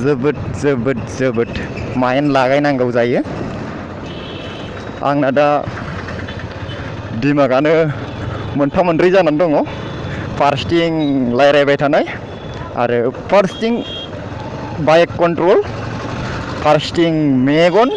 जोबोद माइन लागायनांगौ जायो। आंना दा दिमागानो मोनथाम मोनब्रै जानानै दङ। फार्स्टिं रायज्लायबाय थानाय आरो फार्स्टिं बाइक कन्ट्रल, फार्स्टिं मेगन।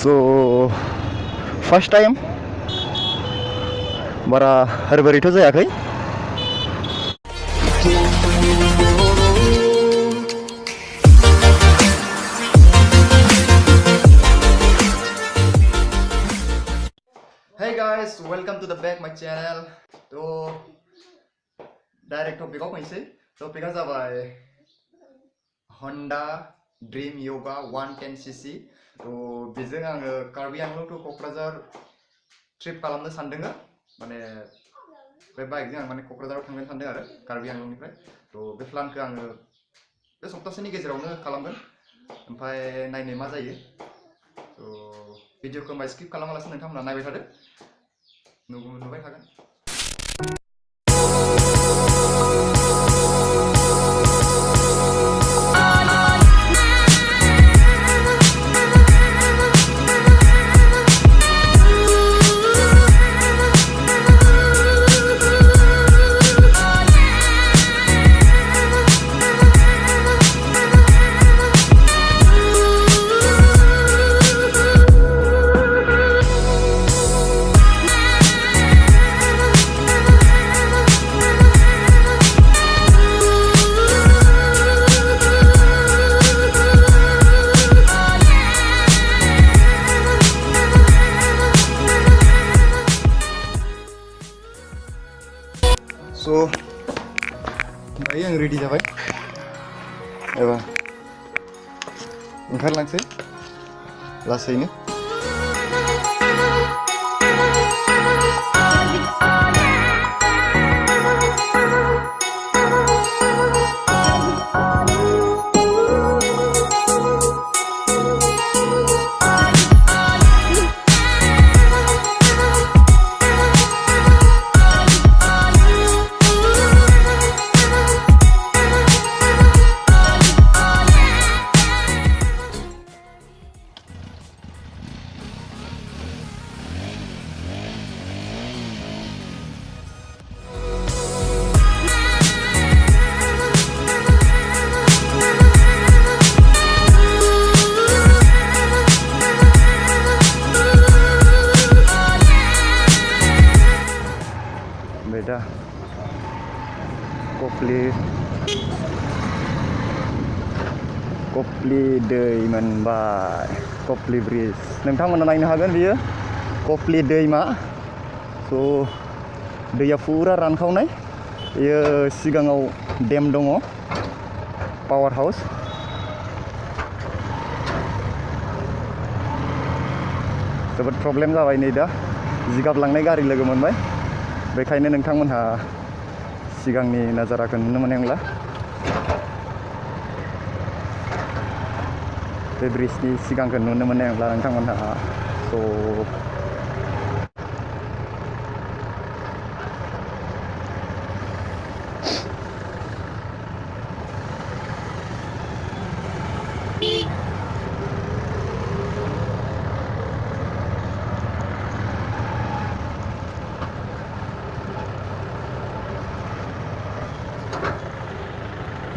स' फार्स्ट टाइम बारा हरबोरैथ' जायाखै। Hey guys, welcome to the back my channel. तो डायरेक्ट टपिकआव फैनोसै। टपिकआ जाबाय Honda Dream Yoga 110cc। तो बेजों आङो कार्बि आंलं टु क'क्राझार ट्रिप खालामनो सानदों। माने बे बाइकजों आं माने क'क्राझाराव थांनो सानदों आरो कार्बि आंलंनिफ्राय। तो बे प्लानखौ आङो बे सप्तासेनि गेजेरावनो खालामगोन। ओमफ्राय नायनो मा जायो। तो भिडिअखौ होमबा स्किप खालामालासिनो नोंथांमोना नायबाय थादो। नुबाय थागोन। So, दायो आं रेडि जाबाय। एबा ओंखारलांसै लासैनो। बेदा कप्लि दै मोनबाय। कप्लि ब्रिज नोंथांमोना नायनो हागोन। बियो कप्लि दैमा। स' दैया फुरा रानखावनाय। बेयो सिगाङाव डेम दङ, पावार हाउस। जोबोद प्रब्लेम जाबाय। नै दा जिगाब लांनाय गारि लोगो मोनबाय। बेखायनो नोंथांमोनहा सिगांनि नाजाराखौ नुनो मोननाय नंला। बे ब्रिजनि सिगांखौ नुनो मोननाय नंला नोंथांमोनहा। स'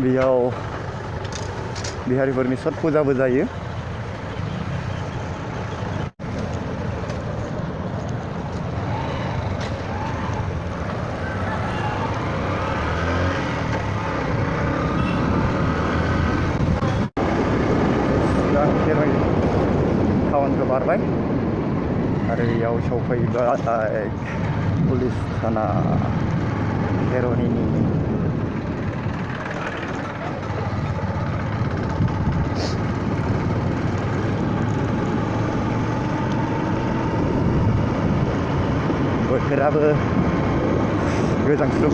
बेयाव बिहारिफोरनि छट फुजाबो जायो। टाउनखौ बारबाय आरो बेयाव सफैबाय पुलिस थाना हेर'निनि। बोथोराबो गोजांस्रु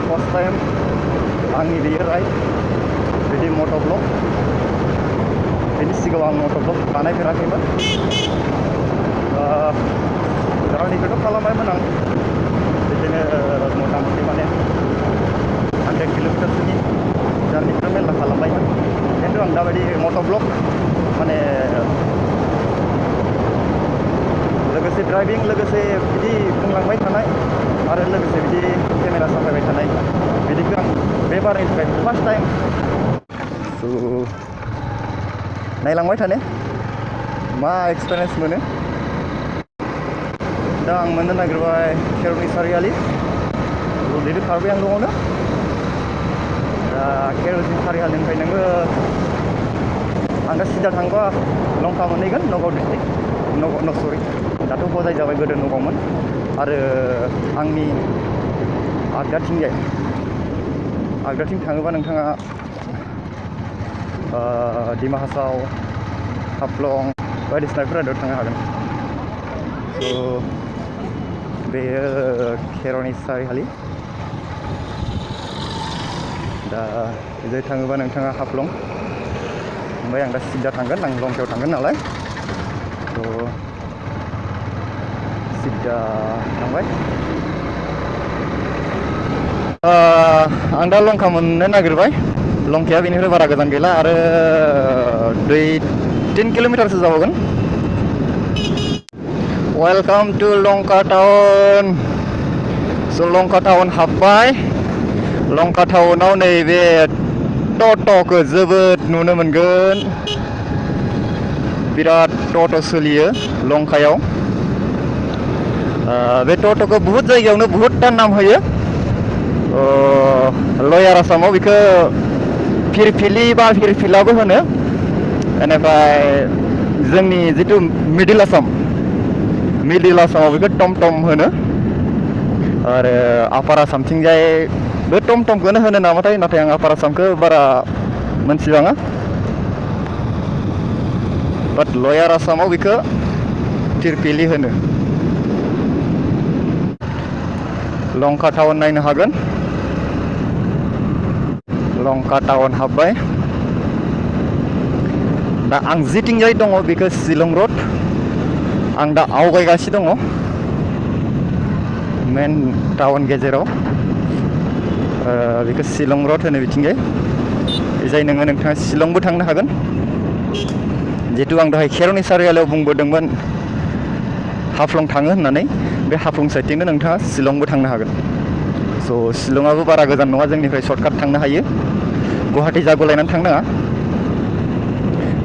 फर्स्ट टाइम आंनि बेयो राइड बिदि मट' ब्लग। बेनि सिगाङाव आं मट' ब्लग बानायफेराखैमोन। जार्निखौथ' खालामबायमोन आं बिदिनो मथा मथि रिकर्डिं लोगोसे बिदि बुंलांबाय थानाय आरो लोगोसे बिदि केमेरा साफायबाय थानाय बिदिखौ आं बे बारनि थाखाय फार्स्ट टाइम नायलांबाय थानो मा एक्सपिरियेन्स मोनो। दा आं मोननो नागिरबाय केर'नि सारियालि बेदि कार्बि आंलंआवनो। दा केर'नि सारियालिनिफ्राय नोङो आं दा सिदा थांबा लंका मोनहैगोन नगाव डिस्ट्रिक्ट सरि दाथ' बजाय जाबाय गोदो नगावमोन। आरो आंनि आगदाथिं थाङोबा नोंथाङा डिमा हासाव हाफ्लं बायदिसिनाफोराव थांनो हागोन। बेयो केर'नि सारियालि। दा बिजों थाङोबा नोंथाङा हाफ्लं ओमफ्राय आं दा सिदा थांगोन आं लंकायाव थांगोन नालाय सिदा थांबाय। आं दा लंका मोननो नागिरबाय। लंकाया बेनिफ्राय बारा गोजान गैला आरो 2-3 किल'मिटारसो जाबावगोन। Welcome to Lanka town. Lanka town हाबबाय। लंका टाउनाव नैबे ट'ट'खौ जोबोद नुनो मोनगोन। बिराद ट'ट' सोलियो लंकायाव। बे ट'ट'खौ बुहुत जायगायावनो बुहुतटा नाम होयो। लयार आसामाव बेखौ फिरफिलि बा फिरफिलाबो होनो। बेनिफ्राय जोंनि जिथु मिडिल आसामाव बेखौ टमटम होनो। आरो आपार आसामथिंजायबो टमटमखौनो होनो नामाथाय, नाथाय आं आपार आसामखौ बारा मोनथिबाङा। बाट लयार आसामाव बेखौ फिरफिलि होनो। लंका टाउन नायनो हागोन। लंका टाउन हाबबाय। दा आं जिथिंजाय दङ बेखौ शिलं रड। आं दा आवगायगासिनो दङ मेन टाउन गेजेराव। बेखौ शिलं रड होनो बिथिंजाय। जाय नोंथाङा शिलंबो थांनो हागोन। जिहेतु आं दहाय केर'नि सारियालियाव बुंबोदोंमोन हाफ्लं थाङो होननानै, बे हाफ्लं साइडथिंनो नोंथाङा शिलंबो थांनो हागोन। शिलंआबो बारा गोजान नङा, जोंनिफ्राय सर्टकाट थांनो हायो। गुवाहाटि जागलायनानै थांनाङा,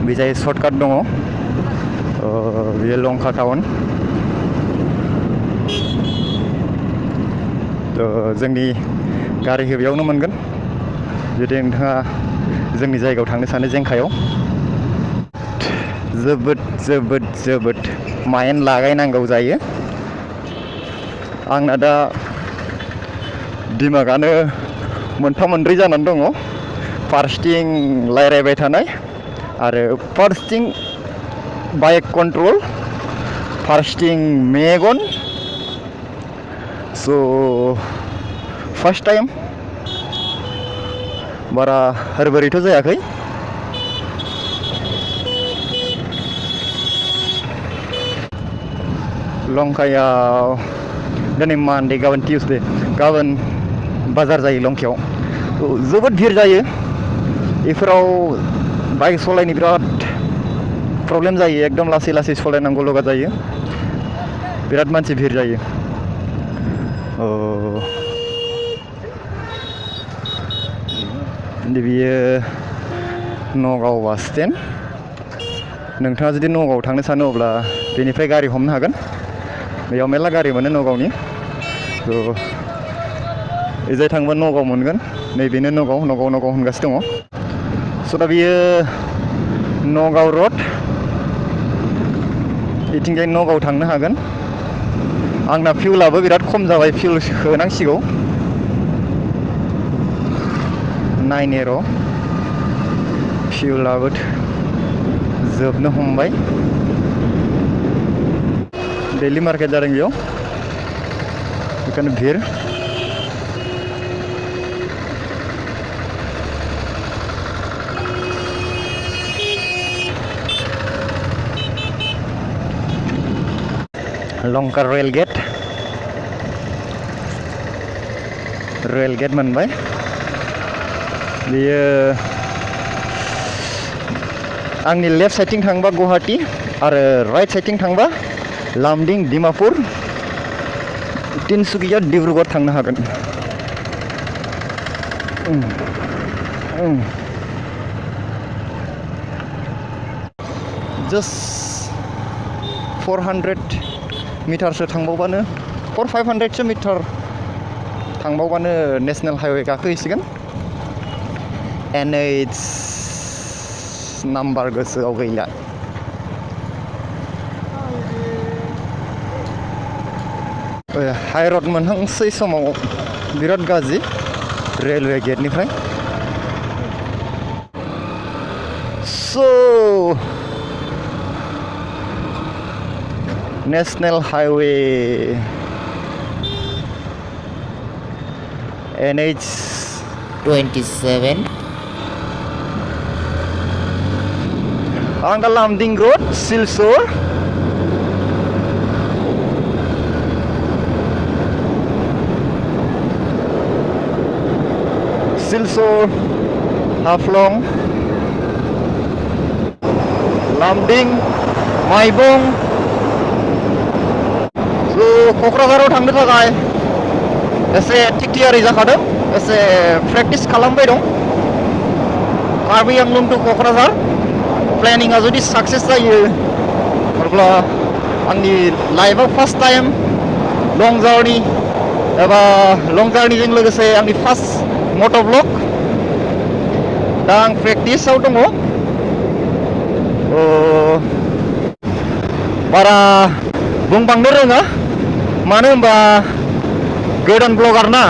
बेजाय सर्टकाट दङ। बेयो लंका टाउन। जोंनि गारिखौ बेयावनो मोनगोन जुदि नोंथाङा जोंनि जायगायाव थांनो सानो जेंखायाव। जोबोद माइन्ड लागायनांगौ जायो। आंना दा दिमागानो मोनथाम मोनब्रै जानानै दङ। फार्स्थिं रायज्लायबाय थानाय आरो फार्स्थिं बाइक कन्ट्रल, फार्स्थिं मेगन। फार्स्ट टाइम बारा हरबोरैथ' जायाखै। लंकायाव दिनै मानदे, गाबोन टिउसडे, गाबोन बाजार जायो लंकायाव। जोबोद भिर जायो। बेफोराव बाइक सालायनो बिराद प्रब्लेम जायो। एकदम लासै लासै सालायनांगौ लगा जायो। बिराद मानसि भिर जायो। बियो नगाव बास स्टेन्ड। नोंथाङा जुदि नगाव थांनो सानो अब्ला बेनिफ्राय गारि हमनो हागोन। बेयाव मेरला गारि मोनो नगावनि। एजाय थांबा नगाव मोनगोन। नैबेनो नगाव होनगासिनो दङ। दा बियो नगाव रड। बिथिंजाय नगाव थांनो हागोन। आंना फिउलाबो बिराद खम जाबाय, फिउल सोनांसिगौ। नायनो र' फिउलाबो जोबनो हमबाय। डेलि मार्केट जादों बेयाव, बेखायनो भिर। लंका रेल गेट मोनबाय। बेयो आंनि लेफ्ट साइडथिं थांबा गुवाहाटि आरो राइट साइडथिं थांबा लामडिं डिमापुर तिनसुकिया डिब्रुगड़ थांनो हागोन जस्ट 400 मिटारसो थांबावबानो 400-500 मिटार थांबावबानो नेशनेल हाइवे गाखोहैसिगोन NH नाम्बार गोसोआव गैला हाइरड मोनहांसै समाव बिराद गाज्रि रेलवे गेटनिफ्राय सो national highway NH 27 Angka Lamding Road, Silsor Haflong Lamding Maibong so Kokrajharaव थांनो थाखाय एसे थियारि जाखादों एसे प्रेक्टिस खालामबाय दं कार्बि आंलं टु क'क्राझार प्लेनिंआ जुदि साक्सेस जायो अब्ला आंनि लाइफआव फार्स्ट टाइम लं जार्नि एबा लं जार्निजों लोगोसे आंनि फार्स्ट मट' ब्लग दा आं प्रेक्टिसाव दङ बारा बुंबांनो रोङा मानो होनबा गोदान ब्लगार ना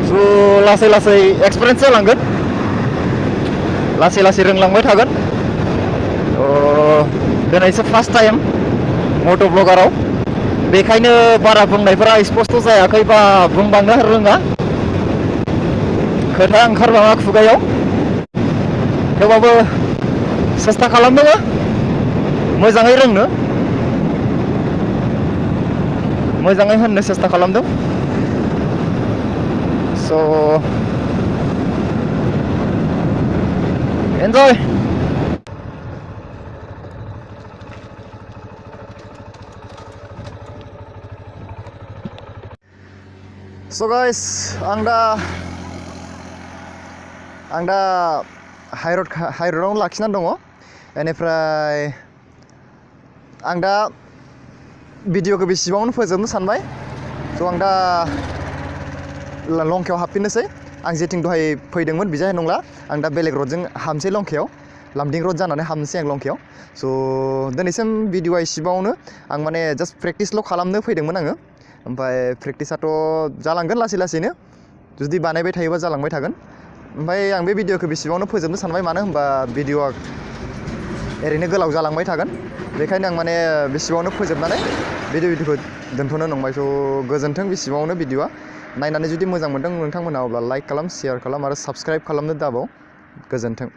स' लासै लासै एक्सपिरियेन्स जालांगोन लासै लासै रोंलांबाय थागोन दिनैसो फार्स्ट टाइम मट' ब्लगाराव बेखायनो बारा बुंनायफोरा स्पष्ट जायाखै बा बुंबांनो रोङा खोथा ओंखारबाङा खुगायाव थेवबाबो सेस्था खालामदों मोजाङै रोंनो मोजाङै होननो सेस्था खालामदों so enjoy so guys आं दा हाइरडआवनो लाखिनानै दङ बेनिफ्राय आं दा भिडिअखौ बेसेबांनो फोजोबनो सानबाय स' आं दा लंकायाव हाबफिननोसै आं जेथिं दहाय फैदोंमोन बिजाय नंला आं दा बेलेग रडजों हाबनोसै लंकायाव लामडिं रड जानानै हाबनोसै आं लंकायाव स' दिनैसिम भिडिअआ इसेबावनो आं माने जास्ट प्रेक्टिसल' खालामनो फैदोंमोन आङो ओमफ्राय प्रेक्टिसाथ' जालांगोन लासै लासैनो जुदि बानायबाय थायोबा जालांबाय थागोन ओमफ्राय आं बे भिडिअखौ बेसेबावनो फोजोबनो सानबाय मानो होनबा भिडिअआ ओरैनो गोलाव जालांबाय थागोन बेखायनो आं माने बेसेबावनो फोजोबनानै भिडिअखौ दोनथ'नो नंबाय स' गोजोन्थों बेसेबावनो भिडिअआ नायनानै जुदि मोजां मोनदों नोंथांमोना अब्ला लाइक खालाम शेयार खालाम आरो साबस्क्राइब खालामनो दाबाव गोजोन्थों